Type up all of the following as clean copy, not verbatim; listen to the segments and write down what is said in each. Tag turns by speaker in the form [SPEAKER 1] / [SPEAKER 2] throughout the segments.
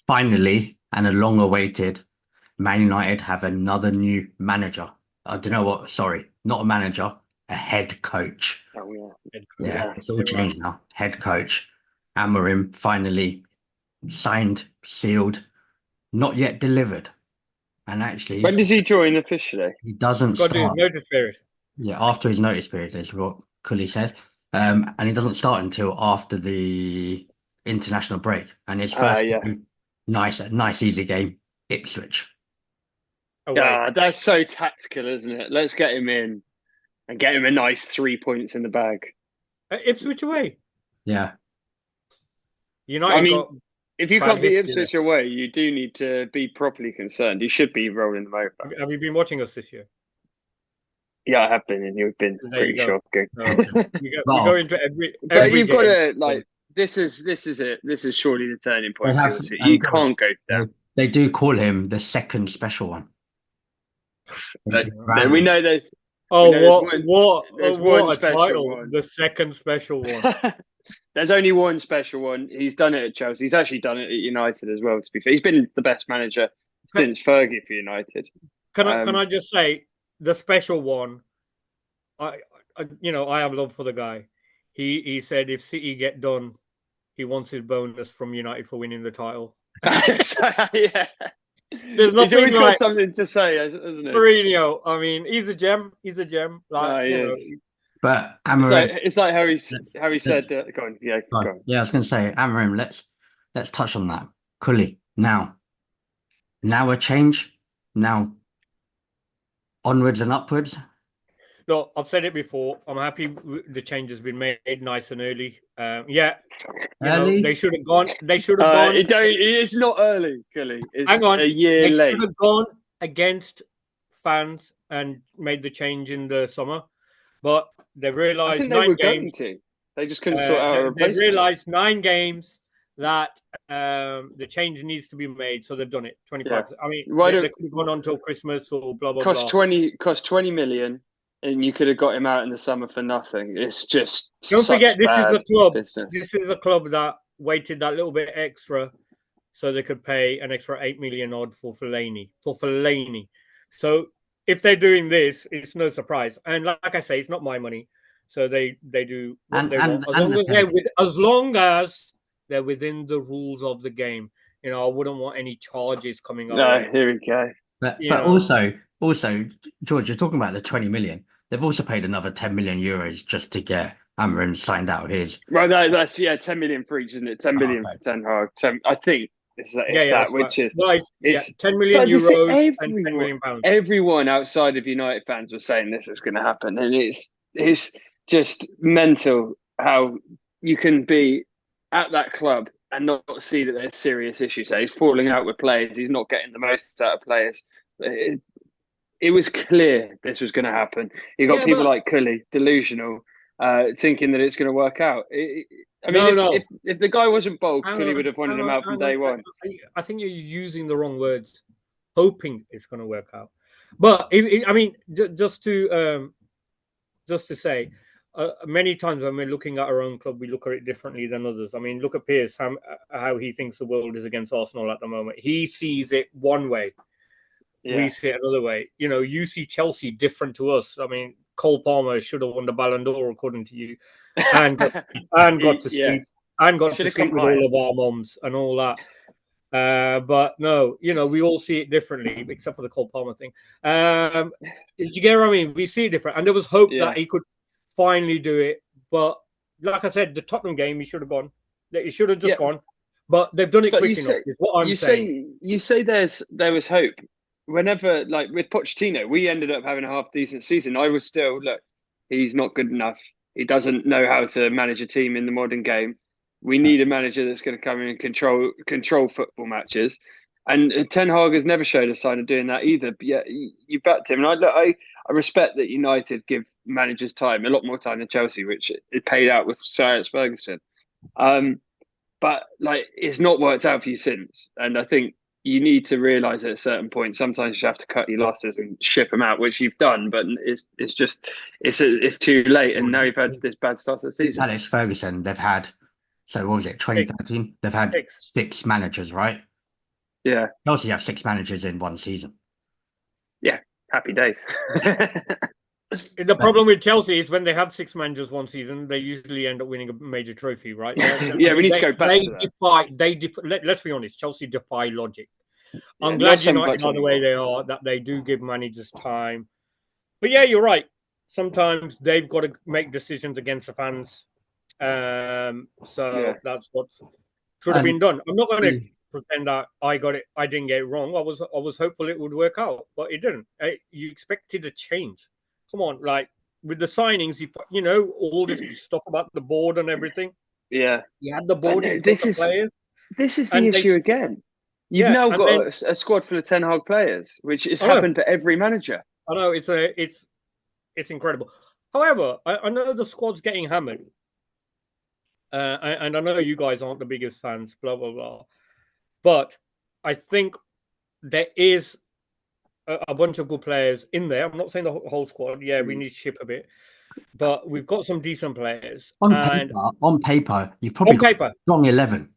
[SPEAKER 1] Finally, and a long-awaited, Man United have another new manager. I don't know what, sorry, not a manager, a head coach.
[SPEAKER 2] Oh yeah,
[SPEAKER 3] Head coach.
[SPEAKER 1] Yeah,
[SPEAKER 2] yeah.
[SPEAKER 1] it's all
[SPEAKER 3] Everyone.
[SPEAKER 1] changed now. Head coach. Amorim finally signed, sealed, not yet delivered. And
[SPEAKER 2] When
[SPEAKER 1] actually,
[SPEAKER 2] does he join officially?
[SPEAKER 1] he
[SPEAKER 3] He's
[SPEAKER 1] doesn't
[SPEAKER 3] got to do his
[SPEAKER 1] start.
[SPEAKER 3] notice period.
[SPEAKER 1] Yeah, after his notice period, is what Cully said. And he doesn't start until after the international break. And his first
[SPEAKER 2] Yeah.
[SPEAKER 1] game, nice, easy game, Ipswich.
[SPEAKER 3] Away.
[SPEAKER 2] Yeah, that's so tactical, isn't it? Let's get him in and get him a nice 3 points in the bag.
[SPEAKER 3] Ipswich away.
[SPEAKER 1] Yeah.
[SPEAKER 2] I
[SPEAKER 3] United
[SPEAKER 2] mean,
[SPEAKER 3] got
[SPEAKER 2] if you
[SPEAKER 3] bad
[SPEAKER 2] can't beat
[SPEAKER 3] history there.
[SPEAKER 2] Ipswich away, you do need to be properly concerned. You should be rolling them over.
[SPEAKER 3] Have you been watching us this year?
[SPEAKER 2] Yeah, I have been, and you've been
[SPEAKER 3] There you
[SPEAKER 2] pretty
[SPEAKER 3] go.
[SPEAKER 2] shocking.
[SPEAKER 3] No, we go
[SPEAKER 1] Well,
[SPEAKER 3] into
[SPEAKER 2] But
[SPEAKER 3] every
[SPEAKER 2] you've got
[SPEAKER 3] game.
[SPEAKER 2] to like this is it. This is surely the turning
[SPEAKER 1] they
[SPEAKER 2] point for
[SPEAKER 1] have,
[SPEAKER 2] your city.
[SPEAKER 1] and
[SPEAKER 2] You
[SPEAKER 1] George,
[SPEAKER 2] can't go
[SPEAKER 1] they,
[SPEAKER 2] down.
[SPEAKER 1] they do call him the second special one.
[SPEAKER 2] Like,
[SPEAKER 1] Brand
[SPEAKER 2] we
[SPEAKER 1] him.
[SPEAKER 2] know there's we
[SPEAKER 3] Oh,
[SPEAKER 2] know there's one
[SPEAKER 3] what a
[SPEAKER 2] special
[SPEAKER 3] title!
[SPEAKER 2] one.
[SPEAKER 3] The second special one.
[SPEAKER 2] There's only one special one. He's done it at Chelsea. He's actually done it at United as well. To be fair, he's been the best manager
[SPEAKER 3] Can,
[SPEAKER 2] since Fergie for United.
[SPEAKER 3] can
[SPEAKER 2] Um,
[SPEAKER 3] I just say the special one? I have love for the guy. He said if City get done, he wants his bonus from United for winning the title.
[SPEAKER 2] so, yeah,
[SPEAKER 3] There's
[SPEAKER 2] he's
[SPEAKER 3] nothing
[SPEAKER 2] always got
[SPEAKER 3] like
[SPEAKER 2] something to say, hasn't he?
[SPEAKER 3] Mourinho. I mean, he's a gem. He's a gem.
[SPEAKER 2] No, he
[SPEAKER 3] Like
[SPEAKER 2] is.
[SPEAKER 1] But
[SPEAKER 2] It's like
[SPEAKER 1] Amorim,
[SPEAKER 2] it's like
[SPEAKER 1] let's
[SPEAKER 2] Harry said.
[SPEAKER 1] let's
[SPEAKER 2] Go on, yeah,
[SPEAKER 1] go
[SPEAKER 2] go
[SPEAKER 1] on.
[SPEAKER 2] on.
[SPEAKER 1] Yeah, I was gonna say, Amorim, let's touch on that. Cully. Now a change. Now onwards and upwards.
[SPEAKER 3] No, I've said it before. I'm happy the change has been made nice and early. Yeah, they
[SPEAKER 1] Early.
[SPEAKER 3] should have gone. They should have gone.
[SPEAKER 2] It's not early, Gilly.
[SPEAKER 3] Hang
[SPEAKER 2] It's
[SPEAKER 3] on.
[SPEAKER 2] a year
[SPEAKER 3] They should
[SPEAKER 2] late.
[SPEAKER 3] have gone against fans and made the change in the summer, but they
[SPEAKER 2] I
[SPEAKER 3] realised
[SPEAKER 2] think they
[SPEAKER 3] nine
[SPEAKER 2] were going
[SPEAKER 3] games.
[SPEAKER 2] to. They just couldn't sort out a
[SPEAKER 3] They
[SPEAKER 2] replacement.
[SPEAKER 3] realised 9 games that the change needs to be made, so they've done it.
[SPEAKER 2] Yeah.
[SPEAKER 3] 25. I mean,
[SPEAKER 2] Why
[SPEAKER 3] they
[SPEAKER 2] don't
[SPEAKER 3] could have gone on till Christmas or blah blah
[SPEAKER 2] cost
[SPEAKER 3] blah.
[SPEAKER 2] 20 million, and you could have got him out in the summer for nothing. It's just
[SPEAKER 3] Don't forget,
[SPEAKER 2] such bad business.
[SPEAKER 3] This is a club that waited that little bit extra so they could pay an extra 8 million odd for Fellaini. So if they're doing this, it's no surprise. And like I say, it's not my money, so they do what
[SPEAKER 1] And
[SPEAKER 3] they want
[SPEAKER 1] and and
[SPEAKER 3] as long as they're within the rules of the game. I wouldn't want any charges coming our
[SPEAKER 2] No,
[SPEAKER 3] way.
[SPEAKER 2] here we go.
[SPEAKER 1] but
[SPEAKER 3] You
[SPEAKER 1] but
[SPEAKER 3] know,
[SPEAKER 1] also George, you're talking about the 20 million. They've also paid another 10 million euros just to get Amorim signed out of his.
[SPEAKER 2] Well, that's 10 million for each, isn't it? 10 million
[SPEAKER 1] Okay.
[SPEAKER 2] for Ten Hag. I think it's
[SPEAKER 3] yeah,
[SPEAKER 2] that,
[SPEAKER 3] that's right.
[SPEAKER 2] which is
[SPEAKER 3] Well,
[SPEAKER 2] it's.
[SPEAKER 3] 10 million
[SPEAKER 2] But the thing,
[SPEAKER 3] euros and 10 million pounds.
[SPEAKER 2] everyone outside of United fans was saying this is going to happen, and it's just mental how you can be at that club and not see that there's serious issues. So he's falling out with players. He's not getting the most out of players. It was clear this was going to happen. You got
[SPEAKER 3] Yeah,
[SPEAKER 2] people
[SPEAKER 3] but
[SPEAKER 2] like Cully, delusional, thinking that it's going to work out. I mean,
[SPEAKER 3] no,
[SPEAKER 2] if,
[SPEAKER 3] no.
[SPEAKER 2] if if the guy wasn't bold,
[SPEAKER 3] Hang
[SPEAKER 2] Cully would
[SPEAKER 3] on,
[SPEAKER 2] have wanted
[SPEAKER 3] hang
[SPEAKER 2] him
[SPEAKER 3] on,
[SPEAKER 2] out from
[SPEAKER 3] hang on.
[SPEAKER 2] day one.
[SPEAKER 3] I think you're using the wrong words. Hoping it's going to work out, but I mean, just to say, many times when we're looking at our own club, we look at it differently than others. I mean, look at Pierce, how he thinks the world is against Arsenal at the moment. He sees it one way, we
[SPEAKER 2] Yeah,
[SPEAKER 3] see it another way. You see Chelsea different to us. I mean, Cole Palmer should have won the Ballon d'Or according to you, and got to
[SPEAKER 2] yeah,
[SPEAKER 3] sleep and got
[SPEAKER 2] should
[SPEAKER 3] to
[SPEAKER 2] have come
[SPEAKER 3] sleep with
[SPEAKER 2] higher.
[SPEAKER 3] all of our moms and all that. But no, we all see it differently, except for the Cole Palmer thing. Do you get what I mean? We see it different, and there was hope that
[SPEAKER 2] Yeah,
[SPEAKER 3] he could finally do it. But like I said, the Tottenham game, he should have gone. He should have
[SPEAKER 2] yeah.
[SPEAKER 3] just gone. But they've done it
[SPEAKER 2] But you
[SPEAKER 3] quick enough.
[SPEAKER 2] say
[SPEAKER 3] Is what I'm
[SPEAKER 2] you
[SPEAKER 3] saying.
[SPEAKER 2] say you say there was hope. Whenever like with Pochettino, we ended up having a half decent season. I was still look, he's not good enough. He doesn't know how to manage a team in the modern game. We need a manager that's going to come in and control football matches. And Ten Hag has never showed a sign of doing that either. But yet you backed him, and I respect that United give managers time, a lot more time than Chelsea, which it paid out with Sir Alex Ferguson. Um, but like it's not worked out for you since. And I think you need to realise at a certain point sometimes you have to cut your losses and ship them out, which you've done. But it's just it's too late, and now you've had this bad start to the
[SPEAKER 1] Since
[SPEAKER 2] season.
[SPEAKER 1] Alex Ferguson, they've had, so what was it,
[SPEAKER 3] Six,
[SPEAKER 1] 2013? They've had
[SPEAKER 3] six.
[SPEAKER 1] six managers, right?
[SPEAKER 2] Yeah.
[SPEAKER 1] Chelsea have 6 managers in one season.
[SPEAKER 2] Yeah. Happy days.
[SPEAKER 3] The problem with Chelsea is when they have 6 managers one season, they usually end up winning a major trophy, right?
[SPEAKER 2] Yeah, we need to go back to that.
[SPEAKER 3] Let's be honest, Chelsea defy logic.
[SPEAKER 2] Yeah,
[SPEAKER 3] I'm
[SPEAKER 2] not
[SPEAKER 3] glad
[SPEAKER 2] so
[SPEAKER 3] United
[SPEAKER 2] much
[SPEAKER 3] are the way
[SPEAKER 2] anymore.
[SPEAKER 3] they are, that they do give managers time. But yeah, you're right. Sometimes they've got to make decisions against the fans. So
[SPEAKER 2] Yeah.
[SPEAKER 3] that's what should have been done. I'm not going to
[SPEAKER 1] Mm.
[SPEAKER 3] pretend that I got it. I didn't get it wrong. I was hopeful it would work out, but it didn't. You expected a change. Come on, like with the signings, you know all this stuff about the board and everything.
[SPEAKER 2] Yeah.
[SPEAKER 3] You had the
[SPEAKER 2] But
[SPEAKER 3] board,
[SPEAKER 2] no,
[SPEAKER 3] you got the players,
[SPEAKER 2] this is the
[SPEAKER 3] and they
[SPEAKER 2] issue again. You've
[SPEAKER 3] yeah,
[SPEAKER 2] now
[SPEAKER 3] and
[SPEAKER 2] got
[SPEAKER 3] then
[SPEAKER 2] a squad full of Ten Hag players, which has
[SPEAKER 3] I know,
[SPEAKER 2] happened for every manager.
[SPEAKER 3] I know it's incredible. However, I know the squad's getting hammered, and I know you guys aren't the biggest fans, blah blah blah. But I think there is a bunch of good players in there. I'm not saying the whole squad. Yeah, we need to ship a bit, but we've got some decent players. And
[SPEAKER 1] On paper, you've probably
[SPEAKER 3] on
[SPEAKER 1] got a
[SPEAKER 3] paper,
[SPEAKER 1] strong 11.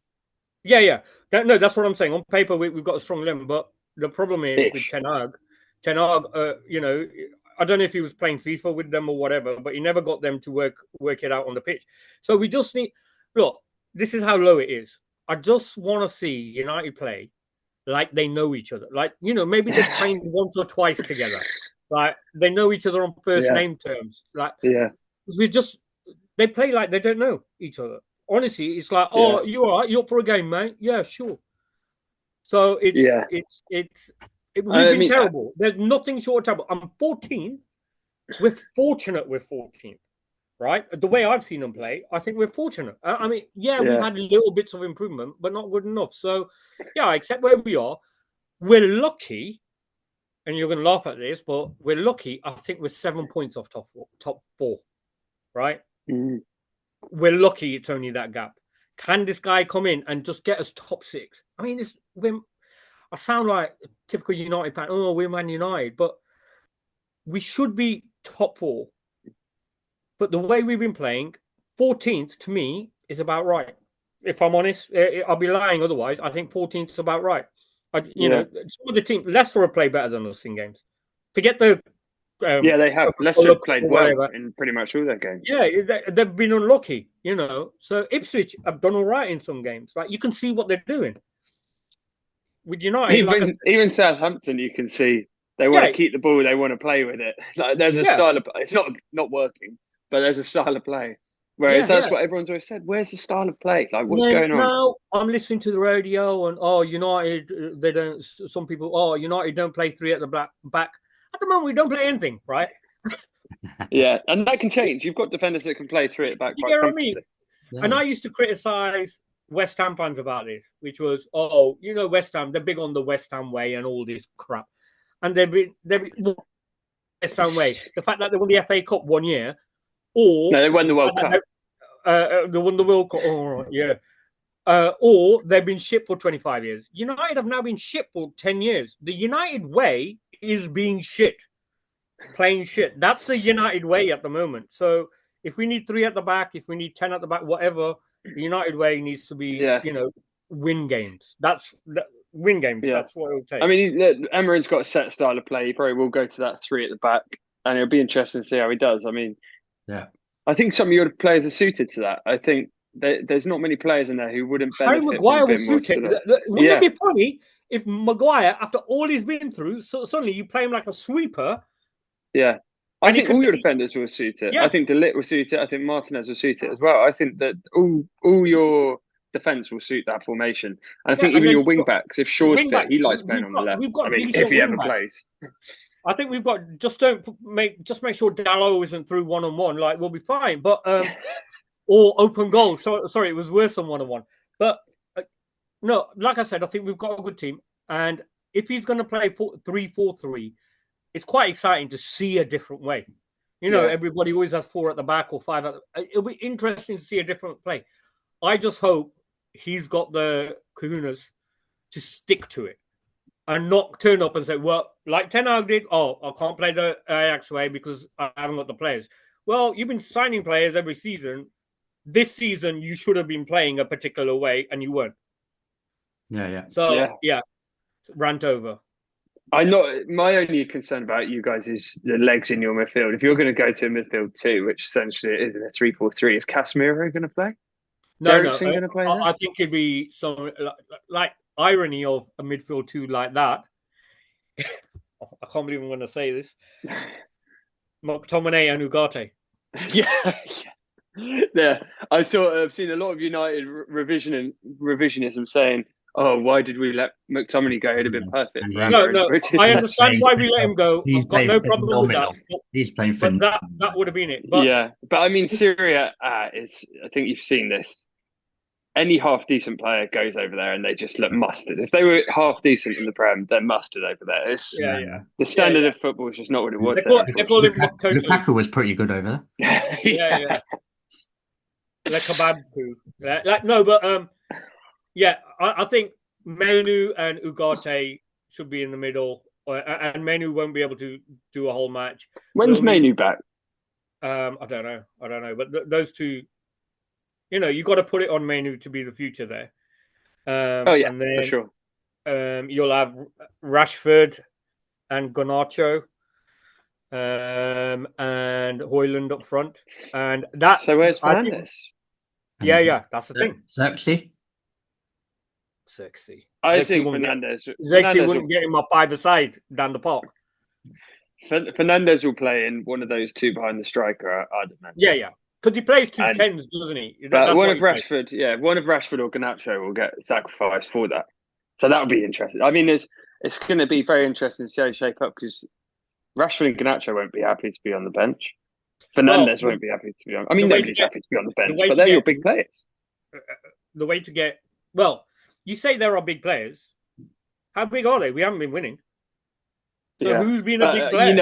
[SPEAKER 3] yeah. No, that's what I'm saying. On paper, we've got a strong 11, but the problem is with
[SPEAKER 2] Ish.
[SPEAKER 3] Ten Hag, you know, I don't know if he was playing FIFA with them or whatever, but he never got them to work it out on the pitch. So we just need look. This is how low it is. I just want to see United play like they know each other. Like, you know, maybe they've trained once or twice together. Like they know each other on first
[SPEAKER 2] Yeah.
[SPEAKER 3] name terms. Like
[SPEAKER 2] Yeah.
[SPEAKER 3] they play like they don't know each other. Honestly, it's like,
[SPEAKER 2] Yeah.
[SPEAKER 3] oh, you all right? You up for a game, mate? Yeah, sure. So
[SPEAKER 2] Yeah.
[SPEAKER 3] we've
[SPEAKER 2] I
[SPEAKER 3] been
[SPEAKER 2] mean,
[SPEAKER 3] terrible. There's nothing short of terrible. I'm 14. We're fortunate we're 14, right? The way I've seen them play, I think we're fortunate. I mean, yeah, we've
[SPEAKER 2] yeah.
[SPEAKER 3] had little bits of improvement, but not good enough. So, yeah, I accept where we are. We're lucky, and you're going to laugh at this, but we're lucky. I think we're 7 points off top four, right?
[SPEAKER 2] Mm.
[SPEAKER 3] We're lucky it's only that gap. Can this guy come in and just get us top 6? I mean, I sound like a typical United fan. Oh, we're Man United, but we should be top 4. But the way we've been playing, 14th to me is about right. If I'm honest, I'll be lying otherwise. I think 14th is about right. You know, some of the team, Leicester have played better than us in games. Forget the
[SPEAKER 2] Yeah, they have. Leicester have played well in pretty much all their games.
[SPEAKER 3] Yeah, they've been unlucky, you know. So Ipswich have done all right in some games. Like you can see what they're doing. With United,
[SPEAKER 2] Even Southampton, you can see they want to keep the ball. They want to play with it. Like there's a style of it's not working, but there's a style of play. Whereas that's what everyone's always said. Where's the style of play? Like what's going on?
[SPEAKER 3] Now I'm listening to the radio and United they don't. Some people United don't play 3 at the back. At the moment we don't play anything, right?
[SPEAKER 2] Yeah, and that can change. You've got defenders that can play 3 at the back quite comfortably.
[SPEAKER 3] Yeah. And I used to criticize West Ham fans about this, which was, West Ham, they're big on the West Ham way and all this crap. And they've been West Ham way. The fact that they won the FA Cup 1 year, or
[SPEAKER 2] no, they won the World Cup.
[SPEAKER 3] They won the World Cup, or they've been shit for 25 years. United have now been shit for 10 years. The United way is being shit, playing shit. That's the United way at the moment. So if we need 3 at the back, if we need 10 at the back, whatever, the United way needs to be, win games. Win games. Yeah. That's what it will take.
[SPEAKER 2] I mean, Amorim's got a set style of play. He probably will go to that 3 at the back, and it'll be interesting to see how he does. I mean, I think some of your players are suited to that. I think there's not many players in there who wouldn't benefit.
[SPEAKER 3] Harry Maguire was suited. Wouldn't it be funny if Maguire, after all he's been through, suddenly you play him like a sweeper?
[SPEAKER 2] Yeah. I think all your defenders will suit it. Yeah. I think De Ligt will suit it. I think Martinez will suit it as well. I think that all your defence will suit that formation. And I think even your wing backs, if Shaw's fit, he likes playing on the left. I mean, if he ever plays.
[SPEAKER 3] I think we've got just make sure Dalot isn't through 1-on-1. Like we'll be fine, but or open goal. Sorry, it was worse than 1-on-1. But no, like I said, I think we've got a good team, and if he's going to play 3-4-3. It's quite exciting to see a different way. Everybody always has 4 at the back or 5 it'll be interesting to see a different play. I just hope he's got the kahunas to stick to it and not turn up and say, well, like Ten Hag did, I can't play the Ajax way because I haven't got the players. Well, you've been signing players every season. This season, you should have been playing a particular way and you weren't.
[SPEAKER 1] Yeah.
[SPEAKER 3] So, yeah. Rant over.
[SPEAKER 2] My only concern about you guys is the legs in your midfield. If you're going to go to a midfield 2, which essentially it is in a 3-4-3, is Casemiro going to play?
[SPEAKER 3] No,
[SPEAKER 2] Derrickson going to play there?
[SPEAKER 3] I think it'd be some like irony of a midfield 2 like that. I can't believe I'm going to say this. McTominay and Ugarte.
[SPEAKER 2] Yeah. I've seen a lot of United revisionism saying, "Oh, why did we let McTominay go? It'd have been perfect for Amorim."
[SPEAKER 3] No, I understand why we let him go. I've got no problem with that.
[SPEAKER 1] He's playing for
[SPEAKER 3] But that would have been it. But
[SPEAKER 2] yeah, but I mean, Syria is. I think you've seen this. Any half decent player goes over there and they just look mustard. If they were half decent in the Prem, they're mustard over there. The standard of football is just not what it was.
[SPEAKER 3] They call him
[SPEAKER 1] Lukaku was pretty good over
[SPEAKER 3] there. yeah. Like kebab too. I think Menu and Ugarte should be in the middle, and Menu won't be able to do a whole match.
[SPEAKER 2] When's Menu back?
[SPEAKER 3] I don't know, but those two, you got to put it on Menu to be the future there.
[SPEAKER 2] And then, for sure.
[SPEAKER 3] You'll have Rashford and Garnacho, and Højlund up front, and that.
[SPEAKER 2] So where's Fernandes?
[SPEAKER 3] Yeah, that's the thing.
[SPEAKER 1] Sexy.
[SPEAKER 2] I think Fernandes
[SPEAKER 3] wouldn't get him up either side down the park.
[SPEAKER 2] Fernandes will play in one of those two behind the striker, I'd imagine.
[SPEAKER 3] Yeah. Because he plays 2 10s, doesn't he?
[SPEAKER 2] But one of Rashford or Garnacho will get sacrificed for that. So that would be interesting. I mean, it's going to be very interesting to see how they shape up because Rashford and Garnacho won't be happy to be on the bench. Fernandes won't be happy to be on. I mean, nobody's happy to be on the bench, but they're your big players.
[SPEAKER 3] The way to get you say there are big players. How big are they? We haven't been winning. So who's been a big player?
[SPEAKER 2] You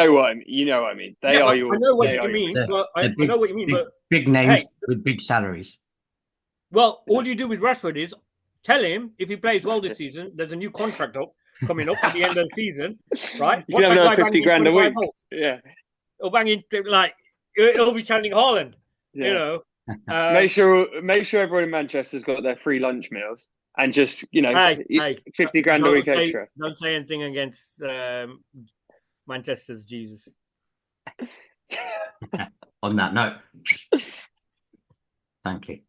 [SPEAKER 2] know what I mean. They are your.
[SPEAKER 3] I know what you mean. I know what you mean. But
[SPEAKER 1] big names with big salaries.
[SPEAKER 3] Well, all you do with Rashford is tell him if he plays well this season, there's a new contract coming up at the end of the season, right?
[SPEAKER 2] You can have another 50 grand a week.
[SPEAKER 3] Yeah. He'll bang in he'll be chanting Haaland.
[SPEAKER 2] Yeah. Make sure everyone in Manchester's got their free lunch meals and just 50 grand a week extra.
[SPEAKER 3] Don't say anything against Manchester's Jesus.
[SPEAKER 1] On that note, thank you.